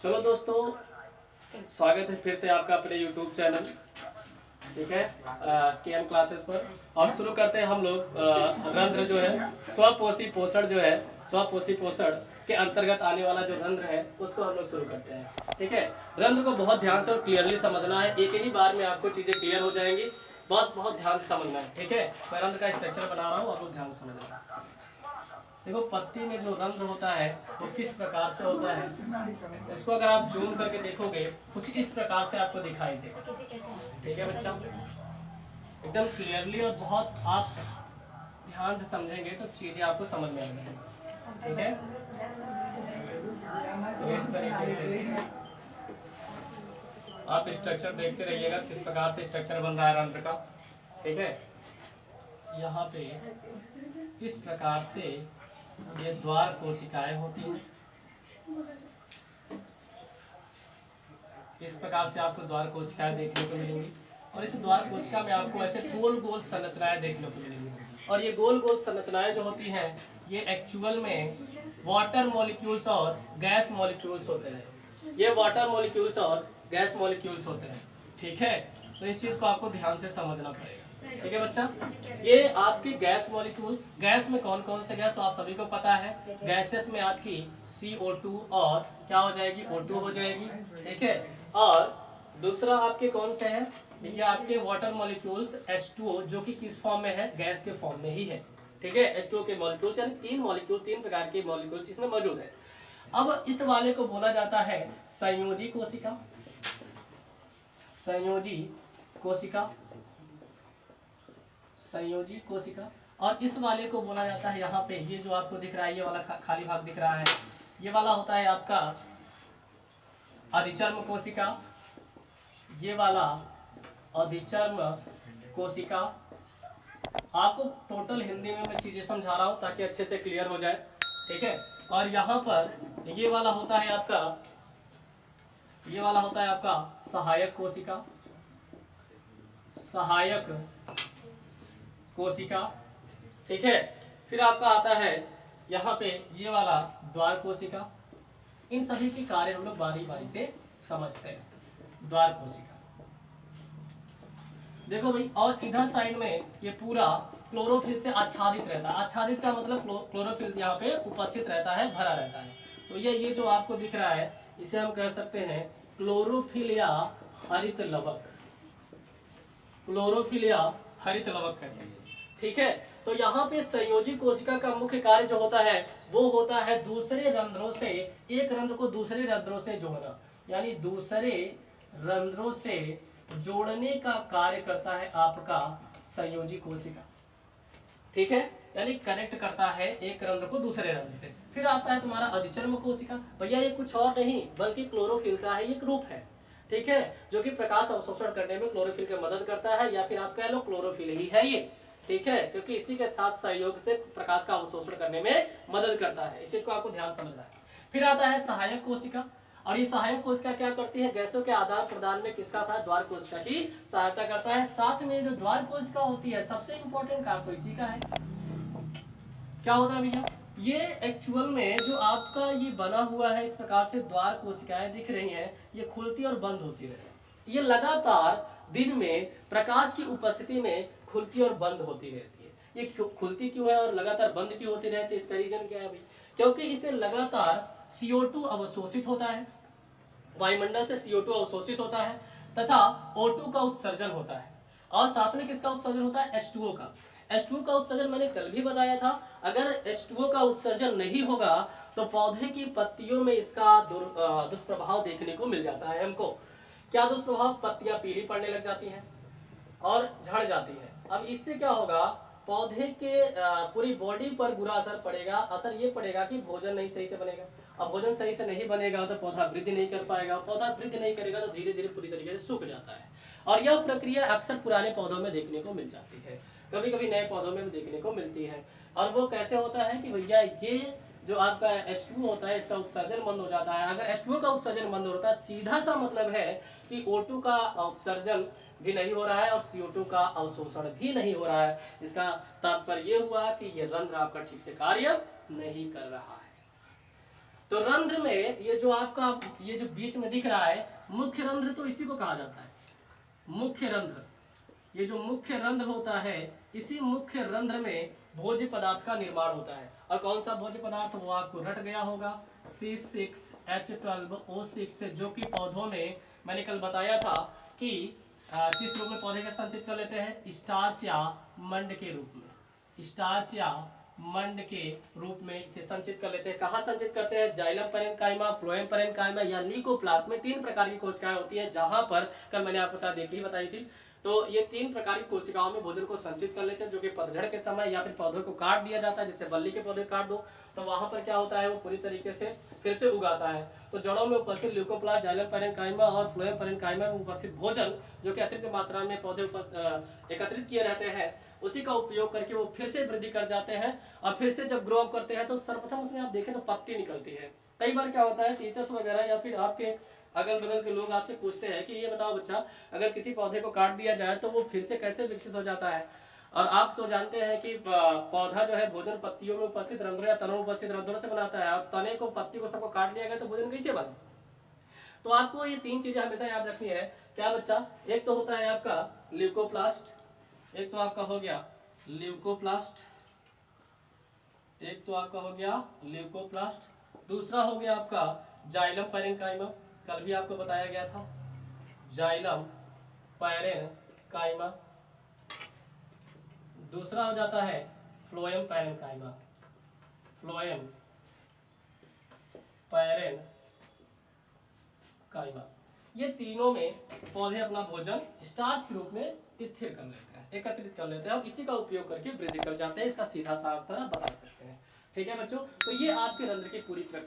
चलो दोस्तों, स्वागत है फिर से आपका अपने YouTube चैनल, ठीक है, SKM क्लासेस पर। और शुरू करते हैं हम लोग रंध्र जो है, स्वपोषी पोषण जो है, स्वपोषी पोषण के अंतर्गत आने वाला जो रंध्र है उसको हम लोग शुरू करते हैं। ठीक है, रंध्र को बहुत ध्यान से और क्लियरली समझना है, एक ही बार में आपको चीज़ें क्लियर हो जाएंगी। बहुत ध्यान से समझना है। ठीक है, मैं रंध्र का स्ट्रक्चर बना रहा हूँ, आप लोग ध्यान से समझना। देखो, पत्ती में जो रंध्र होता है वो किस प्रकार से होता है, इसको अगर आप जूम करके देखोगे कुछ इस प्रकार से आपको दिखाई देगा। ठीक है बच्चा, एकदम क्लियरली और बहुत आप ध्यान से समझेंगे तो चीजें आपको समझ में आ जाएंगी। ठीक है, तो इस तरीके से आप स्ट्रक्चर देखते रहिएगा किस प्रकार से स्ट्रक्चर बन रहा है रंध्र का। ठीक है, यहाँ पे इस प्रकार से ये द्वार कोशिकाएं होती हैं। इस प्रकार से आपको द्वार कोशिकाएं देखने को मिलेंगी और इस द्वार कोशिका में आपको ऐसे गोल गोल संरचनाएं देखने को मिलेंगी। और ये गोल गोल संरचनाएं जो होती हैं ये एक्चुअल में वाटर मॉलिक्यूल्स और गैस मॉलिक्यूल्स होते हैं। ये वाटर मॉलिक्यूल्स और गैस मॉलिक्यूल्स होते हैं। ठीक है, तो इस चीज को आपको ध्यान से समझना पड़ेगा। ठीक है बच्चा, ये आपकी गैस मॉलिक्यूल्स, गैस में कौन कौन से गैस तो आप सभी को पता है। गैसेस में आपकी CO2 और क्या हो जाएगी, O2 हो जाएगी। ठीक है, और दूसरा आपके कौन से है, ये आपके वाटर मॉलिक्यूल्स H2O, जो कि किस फॉर्म में है, गैस के फॉर्म में ही है। ठीक है, H2O के मॉलिक्यूल्स यानी तीन प्रकार के मॉलिक्यूल्स इसमें मौजूद है। अब इस वाले को बोला जाता है संयोजी कोशिका, संयोजी कोशिका, संयोजी कोशिका। और इस वाले को बोला जाता है, यहाँ पे ये जो आपको दिख रहा है, ये वाला खाली भाग दिख रहा है, ये वाला होता है आपका अधिचर्म कोशिका। ये वाला अधिचर्म कोशिका। आपको टोटल हिंदी में मैं चीजें समझा रहा हूँ ताकि अच्छे से क्लियर हो जाए। ठीक है, और यहाँ पर ये वाला होता है आपका, ये वाला होता है आपका सहायक कोशिका, सहायक कोशिका। ठीक है, फिर आपका आता है यहाँ पे ये वाला द्वार कोशिका। इन सभी के कार्य हम लोग बारी बारी से समझते हैं। द्वार कोशिका देखो भाई, और इधर साइड में ये पूरा क्लोरोफिल से आच्छादित रहता है। आच्छादित का मतलब क्लोरोफिल यहाँ पे उपस्थित रहता है, भरा रहता है। तो ये जो आपको दिख रहा है इसे हम कह सकते हैं क्लोरोफिल या हरित लवक, क्लोरोफिल या हरित लवक कहते हैं। ठीक है, तो यहाँ पे संयोजी कोशिका का मुख्य कार्य जो होता है वो होता है दूसरे रंध्रों से, एक रंध्र को दूसरे रंध्रों से जोड़ना, यानी दूसरे रंध्रों से जोड़ने का कार्य करता है आपका संयोजी कोशिका। ठीक है, यानी कनेक्ट करता है एक रंध्र को दूसरे रंध्र से। फिर आता है तुम्हारा अधिचर्म कोशिका। भैया ये कुछ और नहीं बल्कि क्लोरोफिल का ही एक रूप है। ठीक है, जो कि प्रकाश अवशोषण करने में क्लोरोफिल की मदद करता है, या फिर आप कह लो क्लोरोफिल ही है ये। ठीक है, क्योंकि इसी के साथ सहयोग से प्रकाश का अवशोषण करने में मदद करता है। इस चीज को आपको ध्यान समझना है। फिर आता है सहायक कोशिका, और ये सहायक कोशिका क्या करती है, गैसों के आदान प्रदान में किसका साथ, द्वार कोशिका की सहायता करता है। साथ में जो द्वार कोशिका होती है सबसे इंपॉर्टेंट काम तो इसी का है। क्या होता है भैया, ये एक्चुअल में जो आपका ये बना हुआ है इस प्रकार से द्वार कोशिकाएं दिख रही हैं, ये खुलती और बंद होती रहती है। ये लगातार दिन में प्रकाश की उपस्थिति में खुलती और बंद होती रहती है। ये खुलती क्यों है और लगातार बंद क्यों होती रहती है, इसका रीजन क्या है भाई, क्योंकि इसे लगातार CO2 अवशोषित होता है, वायुमंडल से CO2 अवशोषित होता है, तथा O2 का उत्सर्जन होता है। और साथ में किसका उत्सर्जन होता है, H2O का। H2O का उत्सर्जन मैंने कल भी बताया था। अगर H2O का उत्सर्जन नहीं होगा तो पौधे की पत्तियों में इसका दुष्प्रभाव देखने को मिल जाता है हमको। क्या दुष्प्रभाव, पत्तियां पीली पड़ने लग जाती हैं और झड़ जाती है। अब इससे क्या होगा, पौधे के पूरी बॉडी पर बुरा असर पड़ेगा। असर ये पड़ेगा कि भोजन नहीं सही से बनेगा। अब भोजन सही से नहीं बनेगा तो पौधा वृद्धि नहीं कर पाएगा। पौधा वृद्धि नहीं करेगा तो धीरे धीरे पूरी तरीके से सूख जाता है। और यह प्रक्रिया अक्सर पुराने पौधों में देखने को मिल जाती है, कभी कभी नए पौधों में भी देखने को मिलती है। और वो कैसे होता है कि भैया ये जो आपका H2O होता है इसका उत्सर्जन बंद हो जाता है। अगर H2O का उत्सर्जन बंद होता है सीधा सा मतलब है कि O2 का उत्सर्जन भी नहीं हो रहा है और CO2 का अवशोषण भी नहीं हो रहा है। इसका तात्पर्य ये हुआ कि ये रंध्र आपका ठीक से कार्य नहीं कर रहा है। तो रंध्र में ये जो आपका ये जो बीच में दिख रहा है मुख्य रंध्र, तो इसी को कहा जाता है मुख्य रंध्र। ये जो मुख्य रंध्र होता है, इसी मुख्य रंध्र में भोज्य पदार्थ का निर्माण होता है। और कौन सा भोज्य पदार्थ, वो आपको रट गया होगा, C6H12O6, जो कि पौधों में मैंने कल बताया था कि किस रूप में पौधे से संचित कर लेते हैं, स्टार्च या मंड के रूप में, स्टार्च या मंड के रूप में इसे संचित कर लेते हैं। कहाँ संचित करते हैं, जाइलम पैरेन्काइमा, फ्लोएम पैरेन्काइमा या लीकोप्लास्ट में 3 प्रकार की कोशिकाएं होती है, जहां पर कल मैंने आपको शायद एक ही बताई थी। तो ये 3 प्रकार की कोशिकाओं में भोजन को संचित कर लेते हैं, जो कि पतझड़ के समय या फिर पौधों को काट दिया जाता है, जैसे बल्ली के पौधे काट दो तो वहां पर क्या होता है, वो पूरी तरीके से फिर से उगाता है। तो जड़ों में उपस्थित ल्यूकोप्लास्ट, जाइलम पैरेन्काइमा और फ्लोएम पैरेन्काइमा में उपस्थित भोजन, जो कि अतिरिक्त मात्रा में पौधे एकत्रित किए रहते हैं, उसी का उपयोग करके वो फिर से वृद्धि कर जाते हैं। और फिर से जब ग्रो अप करते हैं तो सर्वप्रथम उसमें आप देखें तो पत्ती निकलती है। कई बार क्या होता है, टीचर्स वगैरह या फिर आपके अगल बगल के लोग आपसे पूछते हैं कि ये बताओ बच्चा, अगर किसी पौधे को काट दिया जाए तो वो फिर से कैसे विकसित हो जाता है। और आप तो जानते हैं कि पौधा जो है भोजन पत्तियों में उपस्थित रंध्रों या तनों में उपस्थित रंध्रों से बनाता है। और तने को, पत्ती को सबको काट लिया गया तो भोजन कैसे बना। तो आपको ये 3 चीजें हमेशा याद रखनी है। क्या बच्चा, एक तो होता है आपका ल्यूकोप्लास्ट, एक तो आपका हो गया ल्यूकोप्लास्ट, एक तो आपका हो गया ल्यूकोप्लास्ट, दूसरा हो गया आपका जाइलम पैरेन्काइमा, कल भी आपको बताया गया था, जाइलम पैरेन्काइमा। दूसरा हो जाता है फ्लोएम पैरेन्काइमा, फ्लोएम पैरेन्काइमा। ये तीनों में पौधे अपना भोजन स्टार्च के रूप में स्थिर कर लेते हैं, एकत्रित कर लेते हैं और इसी का उपयोग करके वृद्धि कर जाते हैं। इसका सीधा सा आंसर आप बता सकते हैं। ठीक है बच्चों, तो ये आपके रंध्र की पूरी प्रक्रिया